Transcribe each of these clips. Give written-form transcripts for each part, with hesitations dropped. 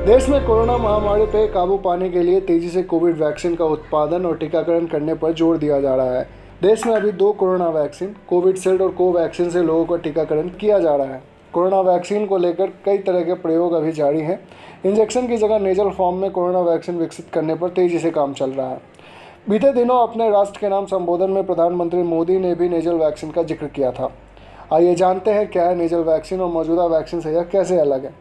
देश में कोरोना महामारी पर काबू पाने के लिए तेजी से कोविड वैक्सीन का उत्पादन और टीकाकरण करने पर जोर दिया जा रहा है। देश में अभी 2 कोरोना वैक्सीन कोविशील्ड और कोवैक्सीन से लोगों का टीकाकरण किया जा रहा है। कोरोना वैक्सीन को लेकर कई तरह के प्रयोग अभी जारी हैं। इंजेक्शन की जगह नेजल फॉर्म में कोरोना वैक्सीन विकसित करने पर तेजी से काम चल रहा है। बीते दिनों अपने राष्ट्र के नाम संबोधन में प्रधानमंत्री मोदी ने भी नेजल वैक्सीन का जिक्र किया था। आइए जानते हैं क्या है नेजल वैक्सीन और मौजूदा वैक्सीन से यह कैसे अलग है।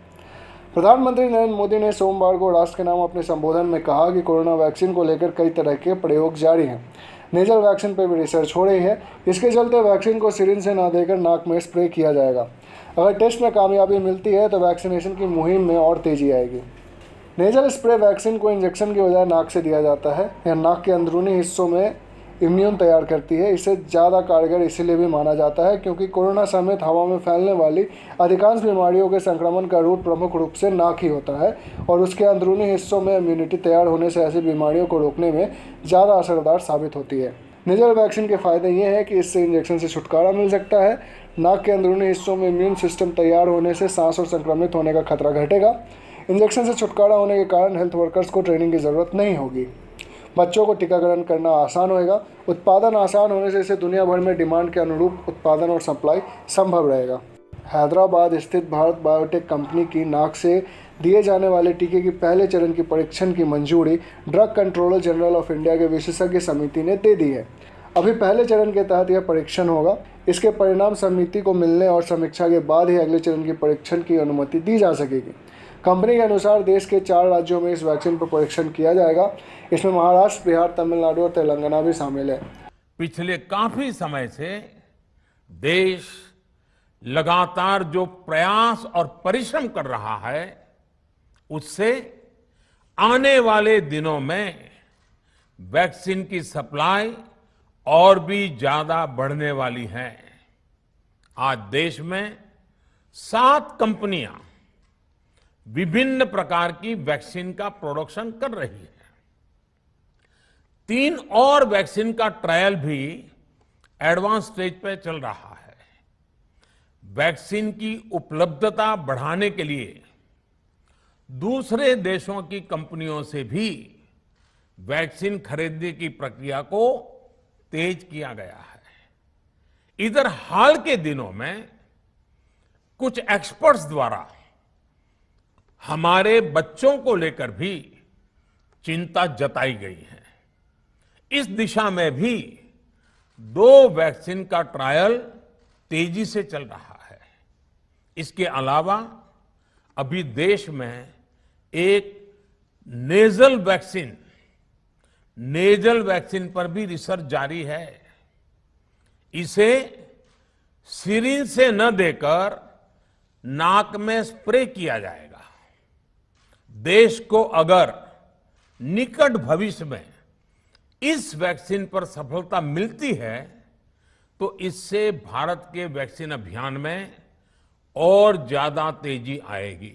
प्रधानमंत्री नरेंद्र मोदी ने सोमवार को राष्ट्र के नाम अपने संबोधन में कहा कि कोरोना वैक्सीन को लेकर कई तरह के प्रयोग जारी हैं। नेजल वैक्सीन पर भी रिसर्च हो रही है। इसके चलते वैक्सीन को सिरिंज से ना देकर नाक में स्प्रे किया जाएगा। अगर टेस्ट में कामयाबी मिलती है तो वैक्सीनेशन की मुहिम में और तेजी आएगी। नेजल स्प्रे वैक्सीन को इंजेक्शन की बजाय नाक से दिया जाता है। यह नाक के अंदरूनी हिस्सों में इम्यून तैयार करती है। इसे ज़्यादा कारगर इसलिए भी माना जाता है क्योंकि कोरोना समेत हवा में फैलने वाली अधिकांश बीमारियों के संक्रमण का रूट प्रमुख रूप से नाक ही होता है और उसके अंदरूनी हिस्सों में इम्यूनिटी तैयार होने से ऐसी बीमारियों को रोकने में ज़्यादा असरदार साबित होती है। नेजल वैक्सीन के फ़ायदे ये हैं कि इससे इंजेक्शन से छुटकारा मिल सकता है। नाक के अंदरूनी हिस्सों में इम्यून सिस्टम तैयार होने से सांस और संक्रमित होने का खतरा घटेगा। इंजेक्शन से छुटकारा होने के कारण हेल्थ वर्कर्स को ट्रेनिंग की ज़रूरत नहीं होगी। बच्चों को टीकाकरण करना आसान होएगा। उत्पादन आसान होने से इसे दुनिया भर में डिमांड के अनुरूप उत्पादन और सप्लाई संभव रहेगा। हैदराबाद स्थित भारत बायोटेक कंपनी की नाक से दिए जाने वाले टीके की पहले चरण की परीक्षण की मंजूरी drug controller general of India के विशेषज्ञ समिति ने दे दी है। अभी पहले चरण के तहत यह परीक्षण होगा। इसके परिणाम समिति को मिलने और समीक्षा के बाद ही अगले चरण की परीक्षण की अनुमति दी जा सकेगी। कंपनी के अनुसार देश के 4 राज्यों में इस वैक्सीन पर परीक्षण किया जाएगा। इसमें महाराष्ट्र, बिहार, तमिलनाडु और तेलंगाना भी शामिल है। पिछले काफी समय से देश लगातार जो प्रयास और परिश्रम कर रहा है, उससे आने वाले दिनों में वैक्सीन की सप्लाई और भी ज्यादा बढ़ने वाली है। आज देश में 7 कंपनियां विभिन्न प्रकार की वैक्सीन का प्रोडक्शन कर रही है। 3 और वैक्सीन का ट्रायल भी एडवांस स्टेज पे चल रहा है। वैक्सीन की उपलब्धता बढ़ाने के लिए दूसरे देशों की कंपनियों से भी वैक्सीन खरीदने की प्रक्रिया को तेज किया गया है। इधर हाल के दिनों में कुछ एक्सपर्ट्स द्वारा हमारे बच्चों को लेकर भी चिंता जताई गई है। इस दिशा में भी 2 वैक्सीन का ट्रायल तेजी से चल रहा है। इसके अलावा अभी देश में एक नेजल वैक्सीन पर भी रिसर्च जारी है। इसे सिरिंज से न देकर नाक में स्प्रे किया जाएगा। देश को अगर निकट भविष्य में इस वैक्सीन पर सफलता मिलती है तो इससे भारत के वैक्सीन अभियान में और ज्यादा तेजी आएगी।